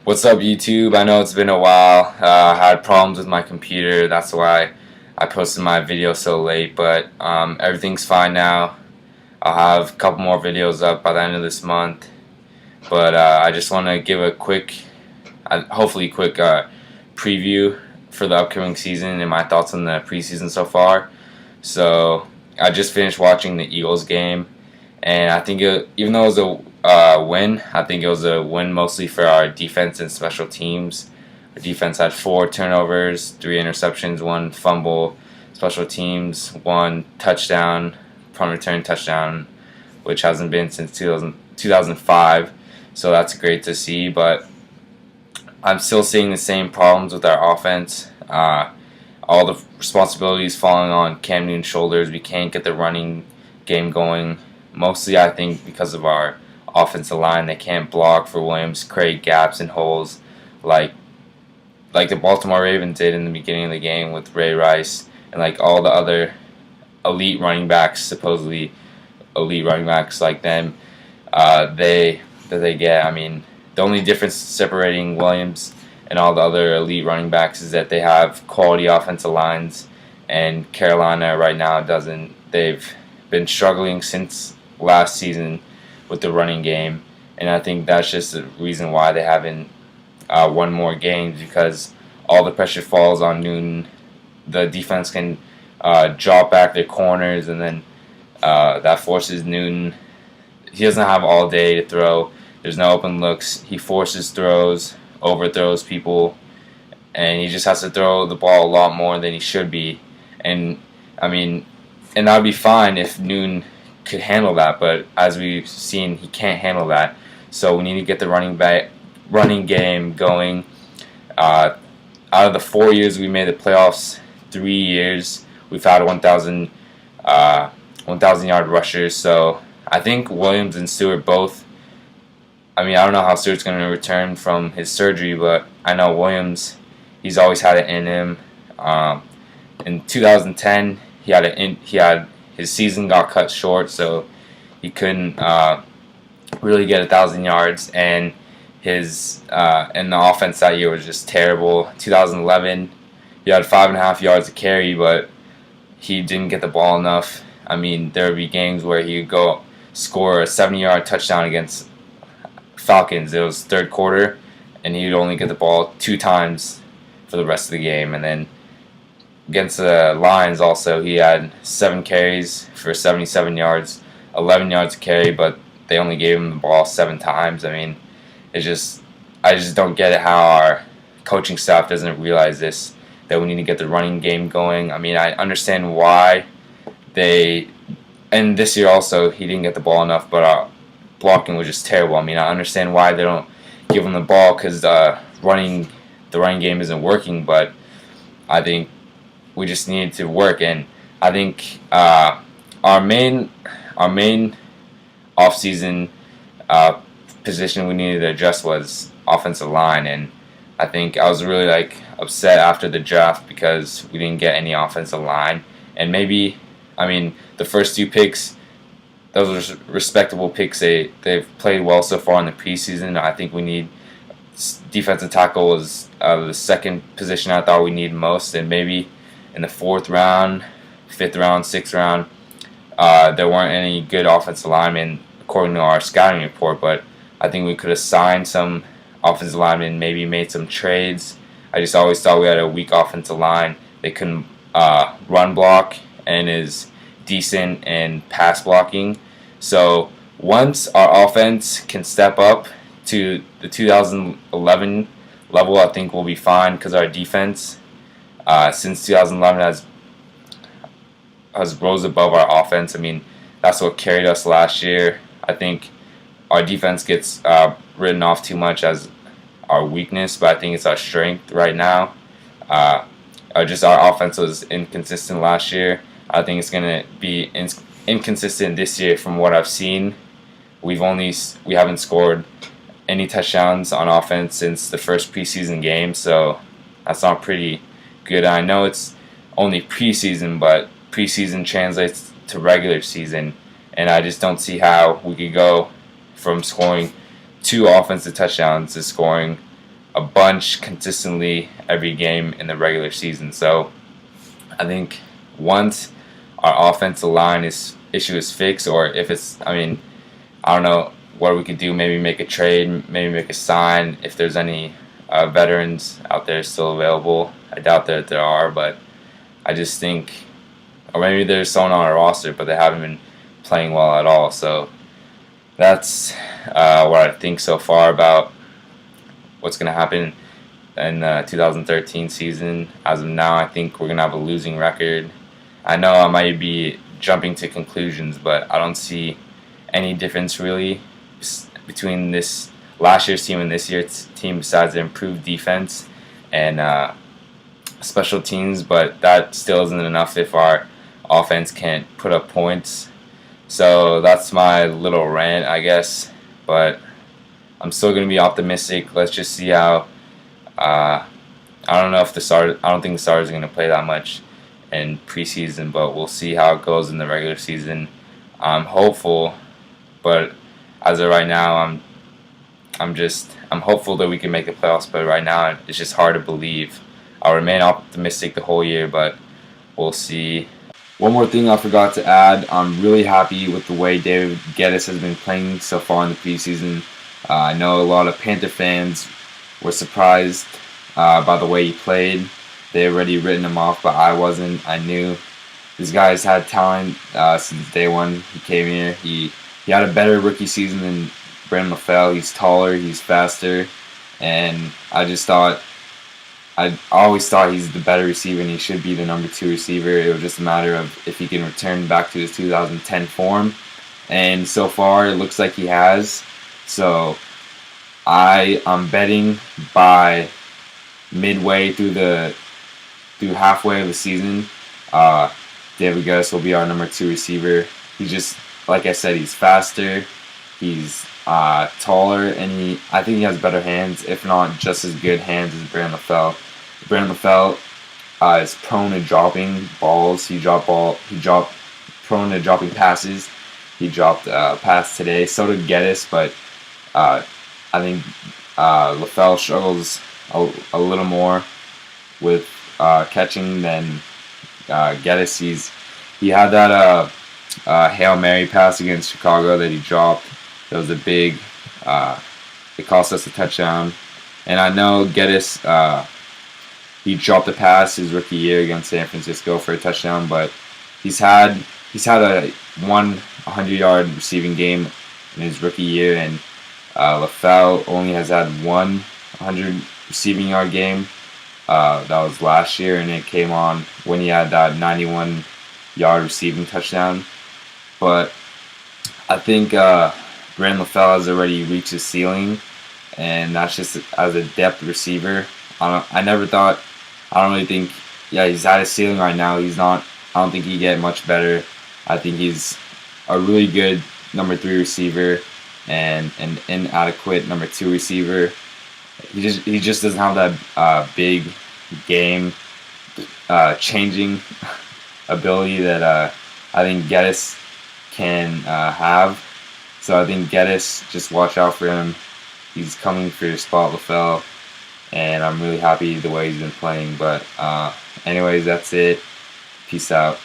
What's up, YouTube? I know it's been a while. I had problems with my computer. That's why I posted my video so late, but everything's fine now. I'll have a couple more videos up by the end of this month. But I just want to give a quick, hopefully quick preview for the upcoming season and my thoughts on the preseason so far. So I just finished watching the Eagles game, and I think even though it was a win, I think it was a win mostly for our defense and special teams. Our defense had 4 turnovers, 3 interceptions, 1 fumble. Special teams, 1 touchdown, punt return touchdown, which hasn't been since 2005. So that's great to see, but I'm still seeing the same problems with our offense. All the responsibilities falling on Cam Newton's shoulders. We can't get the running game going. Mostly, I think, because of our offensive line. They can't block for Williams, create gaps and holes like the Baltimore Ravens did in the beginning of the game with Ray Rice and like all the other elite running backs, supposedly elite running backs like them. They get. I mean, the only difference separating Williams and all the other elite running backs is that they have quality offensive lines, and Carolina right now doesn't. They've been struggling since last season with the running game, and I think that's just the reason why they haven't won more games, because all the pressure falls on Newton. The defense can drop back their corners, and then that forces Newton. He doesn't have all day to throw. There's no open looks. He forces throws, overthrows people, and he just has to throw the ball a lot more than he should be. And I mean, and that would be fine if Newton could handle that, but as we've seen, he can't handle that. So we need to get the running game going. Out of the 4 years we made the playoffs, 3 years we've had 1,000 yard rushers. So I think Williams and Stewart both. I mean, I don't know how Stewart's going to return from his surgery, but I know Williams, he's always had it in him. In 2010, he had his season got cut short, so he couldn't really get 1,000 yards, and his and the offense that year was just terrible. 2011, he had 5.5 yards to carry, but he didn't get the ball enough. I mean, there would be games where he would go score a 70-yard touchdown against Falcons. It was third quarter, and he would only get the ball 2 times for the rest of the game. And then against the Lions also, he had 7 carries for 77 yards, 11 yards to carry, but they only gave him the ball 7 times. I mean, I just don't get it how our coaching staff doesn't realize this, that we need to get the running game going. I mean, I understand why and this year also, he didn't get the ball enough, but blocking was just terrible. I mean, I understand why they don't give him the ball, because the running game isn't working, but I think we just needed to work. And I think our main offseason position we needed to adjust was offensive line, and I think I was really upset after the draft because we didn't get any offensive line. And maybe, I mean, the first 2 picks, those are respectable picks. They've played well so far in the preseason. I think we need defensive tackle was the second position I thought we need most, and maybe in the 4th round, 5th round, 6th round, there weren't any good offensive linemen according to our scouting report. But I think we could have signed some offensive linemen, maybe made some trades. I just always thought we had a weak offensive line. They couldn't run block and is decent in pass blocking. So once our offense can step up to the 2011 level, I think we'll be fine, because our defense since 2011 has rose above our offense. I mean, that's what carried us last year. I think our defense gets written off too much as our weakness, but I think it's our strength right now. Our offense was inconsistent last year. I think it's going to be inconsistent this year from what I've seen. We haven't scored any touchdowns on offense since the first preseason game, so that's not pretty good. I know it's only preseason, but preseason translates to regular season, and I just don't see how we could go from scoring 2 offensive touchdowns to scoring a bunch consistently every game in the regular season. So I think once our offensive line issue is fixed, or if it's, I mean, I don't know what we could do. Maybe make a trade, maybe make a sign if there's any veterans out there still available. I doubt that there are, but I just think, or maybe there's someone on our roster, but they haven't been playing well at all. So that's what I think so far about what's going to happen in the 2013 season. As of now, I think we're going to have a losing record. I know I might be jumping to conclusions, but I don't see any difference really between this last year's team and this year's team besides the improved defense and special teams, but that still isn't enough if our offense can't put up points. So that's my little rant, I guess, but I'm still going to be optimistic. Let's just see how I don't know if I don't think the Stars are going to play that much in preseason, but we'll see how it goes in the regular season. I'm hopeful, but as of right now, I'm hopeful that we can make the playoffs, but right now it's just hard to believe. I'll remain optimistic the whole year, but we'll see. One more thing I forgot to add, I'm really happy with the way David Geddes has been playing so far in the preseason. I know a lot of Panther fans were surprised by the way he played. They already written him off, but I wasn't. I knew this guy's had talent since day one he came here. He had a better rookie season than Brandon LaFell. He's taller, he's faster, and I always thought he's the better receiver and he should be the number 2 receiver. It was just a matter of if he can return back to his 2010 form, and so far it looks like he has. So I'm betting by midway through halfway of the season, David Geddes will be our number 2 receiver. He's just, like I said, he's faster, he's taller, and I think he has better hands, if not just as good hands as Brandon LaFell. Brandon LaFell is prone to dropping balls. He dropped prone to dropping passes. He dropped a pass today. So did Geddes, but I think LaFell struggles a little more with catching than Geddes. He had that Hail Mary pass against Chicago that he dropped. That was a big. It cost us a touchdown, and I know Geddes. He dropped a pass his rookie year against San Francisco for a touchdown, but he's had a 100-yard receiving game in his rookie year, and LaFell only has had one 100 receiving yard game. That was last year, and it came on when he had that 91-yard receiving touchdown. But I think Brandon LaFell has already reached his ceiling, and that's just as a depth receiver. I don't really think, he's at his ceiling right now. He's not. I don't think he get much better. I think he's a really good number 3 receiver and an inadequate number 2 receiver. He just doesn't have that big game changing ability that I think Geddes can have. So I think Geddes, just watch out for him. He's coming for your spot, LaFell, and I'm really happy the way he's been playing. But anyways, that's it. Peace out.